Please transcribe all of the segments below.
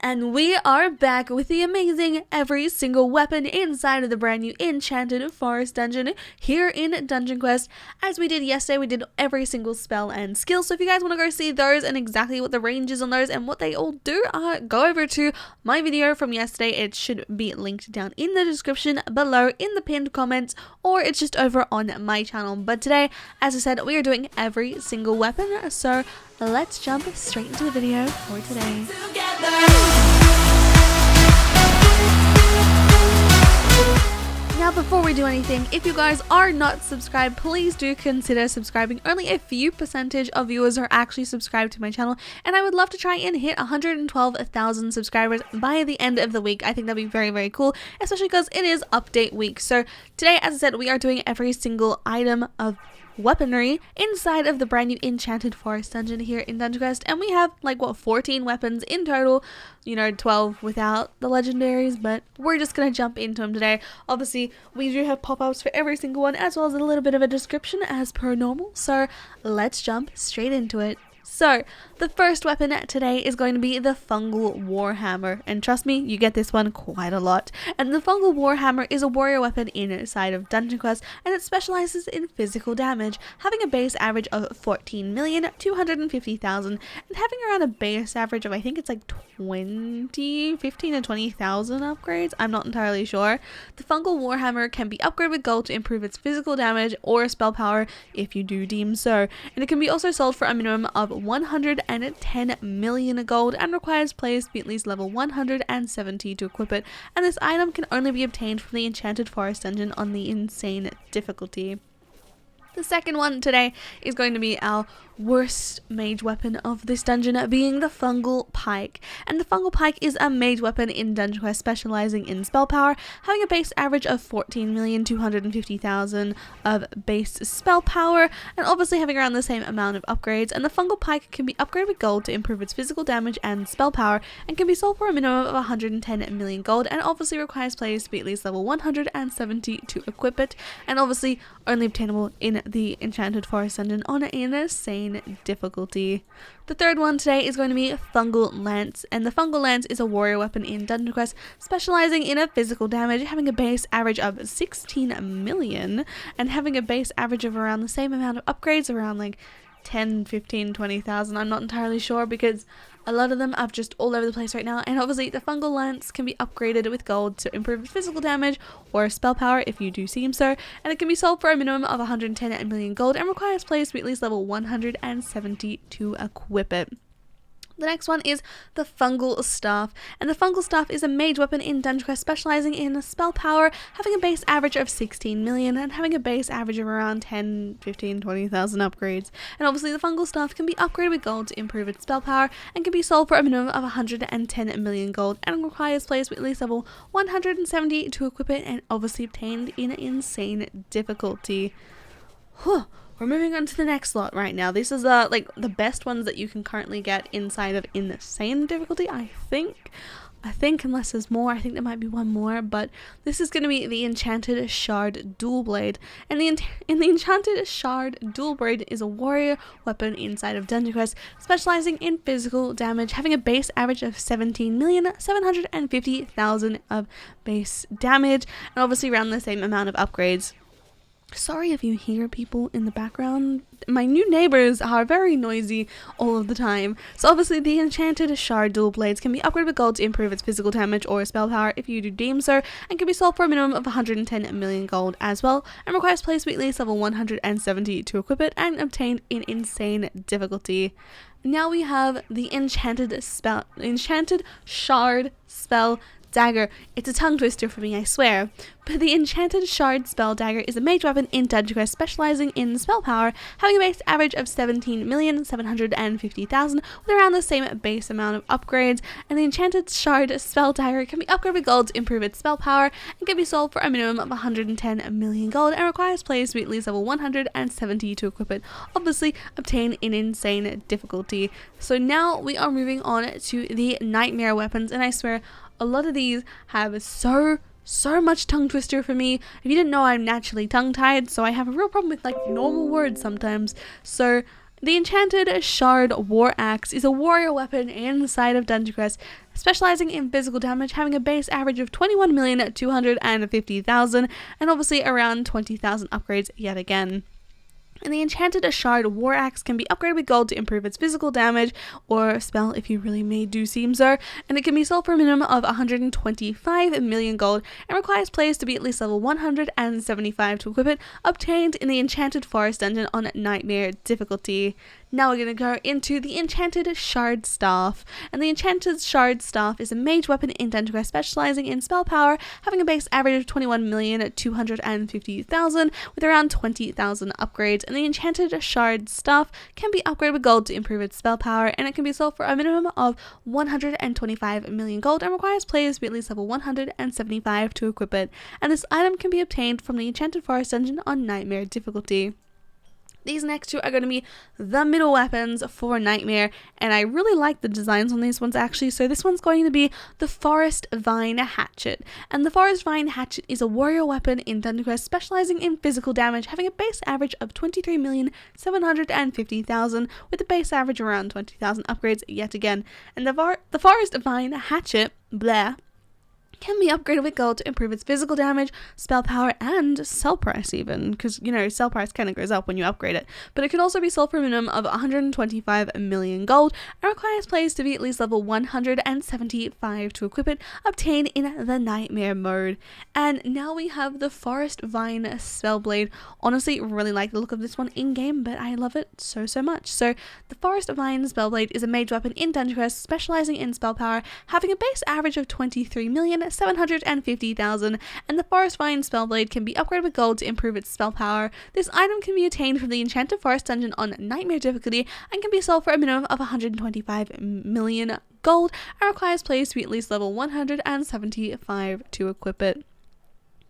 And we are back with the amazing every single weapon inside of the brand new Enchanted Forest dungeon here in Dungeon Quest. As we did yesterday, we did every single spell and skill. So if you guys want to go see those and exactly what the range is on those and what they all do, go over to my video from yesterday. It should be linked down in the description below in the pinned comments, or it's just over on my channel. But today, as I said, we are doing every single weapon. So let's jump straight into the video for today. Now before we do anything, if you guys are not subscribed, please do consider subscribing. Only a few percentage of viewers are actually subscribed to my channel, and I would love to try and hit 112,000 subscribers by the end of the week. I think that'd be very, very cool, especially because it is update week. So today, as I said, we are doing every single item of weaponry inside of the brand new Enchanted Forest dungeon here in Dungeon Quest, and we have 14 weapons in total, 12 without the legendaries, but we're just gonna jump into them today. Obviously we do have pop-ups for every single one, as well as a little bit of a description as per normal, so let's jump straight into it. So, the first weapon today is going to be the Fungal Warhammer, and trust me, you get this one quite a lot. And the Fungal Warhammer is a warrior weapon inside of Dungeon Quest, and it specializes in physical damage, having a base average of 14,250,000, and having around a base average of, I think it's 15 to 20,000 upgrades, I'm not entirely sure. The Fungal Warhammer can be upgraded with gold to improve its physical damage or spell power if you do deem so, and it can be also sold for a minimum of 110 million gold and requires players to be at least level 170 to equip it, and this item can only be obtained from the Enchanted Forest dungeon on the insane difficulty. The second one today is going to be our worst mage weapon of this dungeon, being the Fungal Pike. And the Fungal Pike is a mage weapon in Dungeon Quest specializing in spell power, having a base average of 14,250,000 of base spell power, and obviously having around the same amount of upgrades. And the Fungal Pike can be upgraded with gold to improve its physical damage and spell power, and can be sold for a minimum of 110 million gold, and obviously requires players to be at least level 170 to equip it, and obviously only obtainable in the Enchanted Forest dungeon on an insane difficulty. The third one today is going to be Fungal Lance, and the Fungal Lance is a warrior weapon in Dungeon Quest specializing in a physical damage, having a base average of 16 million and having a base average of around the same amount of upgrades, around 10, 15, 20,000. I'm not entirely sure because a lot of them are just all over the place right now, and obviously the Fungal Lance can be upgraded with gold to improve physical damage or spell power if you do seem so, and it can be sold for a minimum of 110 million gold and requires players to be at least level 170 to equip it. The next one is the Fungal Staff, and the Fungal Staff is a mage weapon in Dungeon Quest specializing in spell power, having a base average of 16 million and having a base average of around 10, 15, 20,000 upgrades. And obviously the Fungal Staff can be upgraded with gold to improve its spell power and can be sold for a minimum of 110 million gold and requires players with at least level 170 to equip it, and obviously obtained in insane difficulty. We're moving on to the next lot right now. This is the best ones that you can currently get inside of insane difficulty, I think, unless there's more. I think there might be one more, but this is going to be the Enchanted Shard Dual Blade. And the Enchanted Shard Dual Blade is a warrior weapon inside of Dungeon Quest, specializing in physical damage, having a base average of 17,750,000 of base damage, and obviously around the same amount of upgrades. Sorry if you hear people in the background. My new neighbors are very noisy all of the time. So obviously the Enchanted Shard Dual Blades can be upgraded with gold to improve its physical damage or spell power if you do deem so, and can be sold for a minimum of 110 million gold as well, and requires players to be at least level 170 to equip it, and obtained in insane difficulty. Now we have the Enchanted Shard Spell Dagger. It's a tongue twister for me, I swear. But the Enchanted Shard Spell Dagger is a mage weapon in Dungeon Quest specializing in spell power, having a base average of 17,750,000 with around the same base amount of upgrades, and the Enchanted Shard Spell Dagger can be upgraded with gold to improve its spell power and can be sold for a minimum of 110 million gold and requires players to be at least level 170 to equip it, obviously obtained in insane difficulty. So now we are moving on to the Nightmare weapons, and I swear a lot of these have so much tongue twister for me. If you didn't know, I'm naturally tongue tied, so I have a real problem with normal words sometimes. So The Enchanted Shard War Axe is a warrior weapon inside of Dungeon Quest, specializing in physical damage, having a base average of 21,250,000 and obviously around 20,000 upgrades yet again. And the Enchanted Shard War Axe can be upgraded with gold to improve its physical damage or spell if you really may do seem so, and it can be sold for a minimum of 125 million gold and requires players to be at least level 175 to equip it, obtained in the Enchanted Forest dungeon on Nightmare difficulty. Now we're going to go into the Enchanted Shard Staff. And the Enchanted Shard Staff is a mage weapon in Dungeon Quest specializing in spell power, having a base average of 21,250,000 with around 20,000 upgrades. And the Enchanted Shard Staff can be upgraded with gold to improve its spell power, and it can be sold for a minimum of 125 million gold and requires players to be at least level 175 to equip it. And this item can be obtained from the Enchanted Forest dungeon on Nightmare difficulty. These next two are going to be the middle weapons for Nightmare, and I really like the designs on these ones actually. So this one's going to be the Forest Vine Hatchet, and the Forest Vine Hatchet is a warrior weapon in Dungeon Quest specializing in physical damage, having a base average of 23,750,000 with a base average around 20,000 upgrades yet again. And the Forest Vine Hatchet, blah, can be upgraded with gold to improve its physical damage, spell power, and sell price even, because, you know, sell price kind of goes up when you upgrade it. But it can also be sold for a minimum of 125 million gold and requires players to be at least level 175 to equip it, obtained in the Nightmare mode. And now we have the Forest Vine Spellblade. Honestly, really like the look of this one in-game, but I love it so much. So the Forest Vine Spellblade is a mage weapon in Dungeon Quest specializing in spell power, having a base average of 23,750,000, and the Forest Vine Spellblade can be upgraded with gold to improve its spell power. This item can be obtained from the Enchanted Forest dungeon on Nightmare difficulty and can be sold for a minimum of 125 million gold and requires players to be at least level 175 to equip it.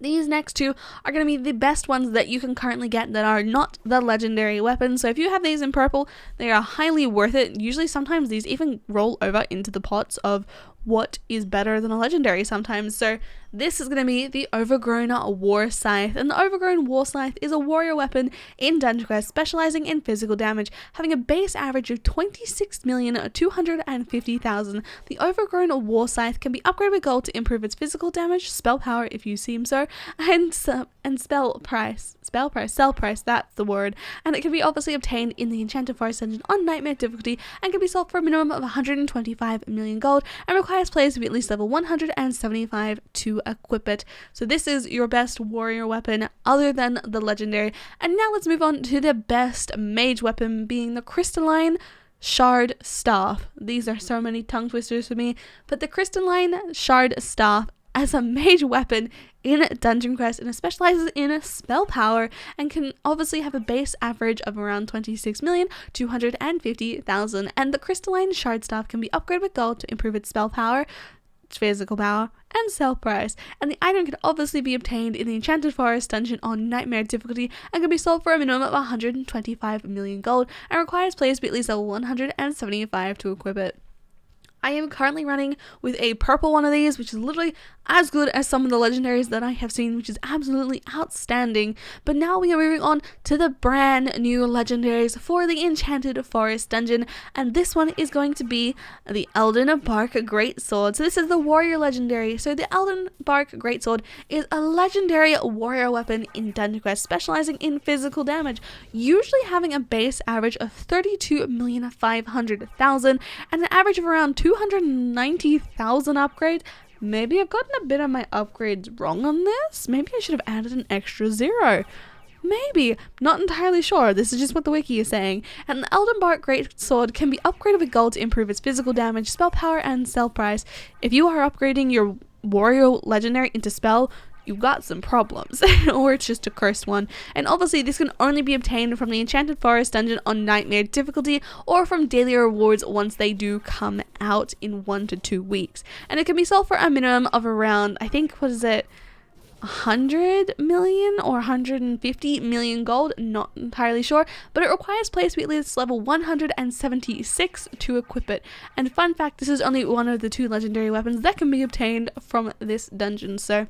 These next two are going to be the best ones that you can currently get that are not the legendary weapons. So if you have these in purple, they are highly worth it. Usually sometimes these even roll over into the pots of what is better than a legendary sometimes. So this is going to be the Overgrown War Scythe, and the Overgrown War Scythe is a warrior weapon in Dungeon Quest specializing in physical damage, having a base average of 26,250,000. The Overgrown War Scythe can be upgraded with gold to improve its physical damage, spell power if you seem so, and sell price, that's the word. And it can be obviously obtained in the Enchanted Forest dungeon on Nightmare difficulty and can be sold for a minimum of 125 million gold and requires players to be at least level 175 to equip it. So this is your best warrior weapon other than the legendary. And now let's move on to the best mage weapon, being the Crystalline Shard Staff. These are so many tongue twisters for me, but the Crystalline Shard Staff as a mage weapon in Dungeon Quest, and it specializes in spell power and can obviously have a base average of around 26,250,000. And the Crystalline Shard Staff can be upgraded with gold to improve its spell power, physical power, and sell price. And the item can obviously be obtained in the Enchanted Forest dungeon on Nightmare difficulty and can be sold for a minimum of 125 million gold and requires players to be at least level 175 to equip it. I am currently running with a purple one of these, which is literally as good as some of the legendaries that I have seen, which is absolutely outstanding. But now we are moving on to the brand new legendaries for the Enchanted Forest dungeon, and this one is going to be the Elden Bark Greatsword. So this is the warrior legendary. So the Elden Bark Greatsword is a legendary warrior weapon in Dungeon Quest, specializing in physical damage, usually having a base average of 32,500,000 and an average of around 290,000 upgrades. Maybe I've gotten a bit of my upgrades wrong on this. Maybe I should have added an extra 0. Maybe. Not entirely sure. This is just what the wiki is saying. And the Elden Bark Greatsword can be upgraded with gold to improve its physical damage, spell power, and sell price. If you are upgrading your warrior legendary into spell, you've got some problems, or it's just a cursed one. And obviously this can only be obtained from the Enchanted Forest dungeon on Nightmare difficulty or from daily rewards once they do come out in 1 to 2 weeks. And it can be sold for a minimum of around, I think, 100 million or 150 million gold, not entirely sure, but it requires players to be at least level 176 to equip it. And fun fact, this is only one of the 2 legendary weapons that can be obtained from this dungeon, so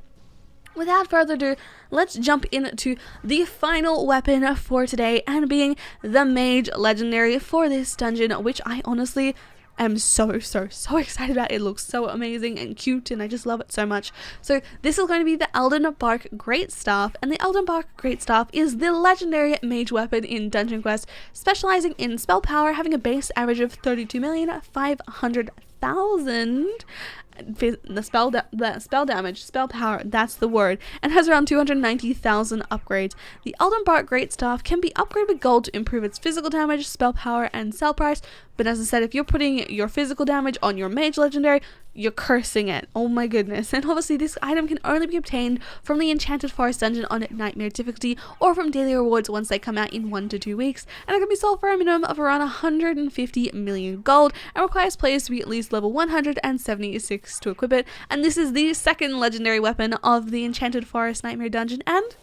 without further ado, let's jump into the final weapon for today, and being the Mage Legendary for this dungeon, which I honestly am so excited about. It looks so amazing and cute, and I just love it so much. So this is going to be the Elden Bark Greatstaff, and the Elden Bark Greatstaff is the legendary mage weapon in Dungeon Quest, specializing in spell power, having a base average of 32,500,000. The spell damage, spell power, that's the word, and has around 290,000 upgrades. The Elden Bark Greatstaff can be upgraded with gold to improve its physical damage, spell power, and sell price, but as I said, if you're putting your physical damage on your mage legendary, you're cursing it. Oh my goodness. And obviously this item can only be obtained from the Enchanted Forest dungeon on Nightmare difficulty, or from daily rewards once they come out in 1 to 2 weeks, and it can be sold for a minimum of around 150 million gold, and requires players to be at least level 176 to equip it. And this is the second legendary weapon of the Enchanted Forest Nightmare dungeon, and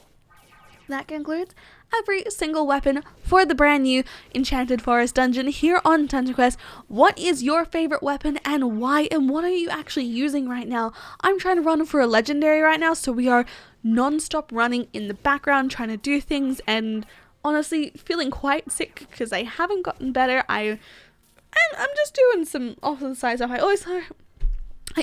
that concludes every single weapon for the brand new Enchanted Forest dungeon here on Dungeon Quest. What is your favorite weapon and why, and what are you actually using right now? I'm trying to run for a legendary right now, so we are non-stop running in the background trying to do things, and honestly feeling quite sick because I haven't gotten better. I'm just doing some off the side stuff. I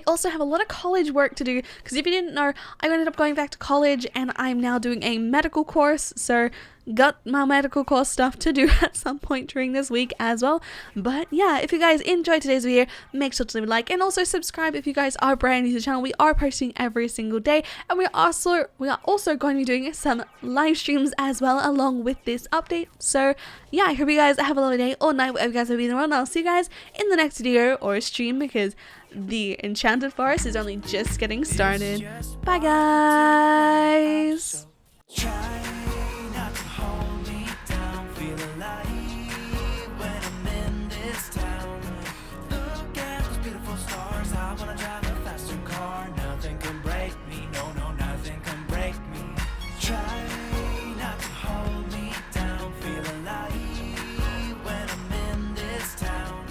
also have a lot of college work to do, because if you didn't know, I ended up going back to college and I'm now doing a medical course, so got my medical course stuff to do at some point during this week as well. But yeah, if you guys enjoyed today's video, make sure to leave a like and also subscribe if you guys are brand new to the channel. We are posting every single day, and we are also going to be doing some live streams as well along with this update. So yeah, I hope you guys have a lovely day or night, whatever you guys will be in the world, and I'll see you guys in the next video or stream, because the Enchanted Forest is only just getting started. Bye guys!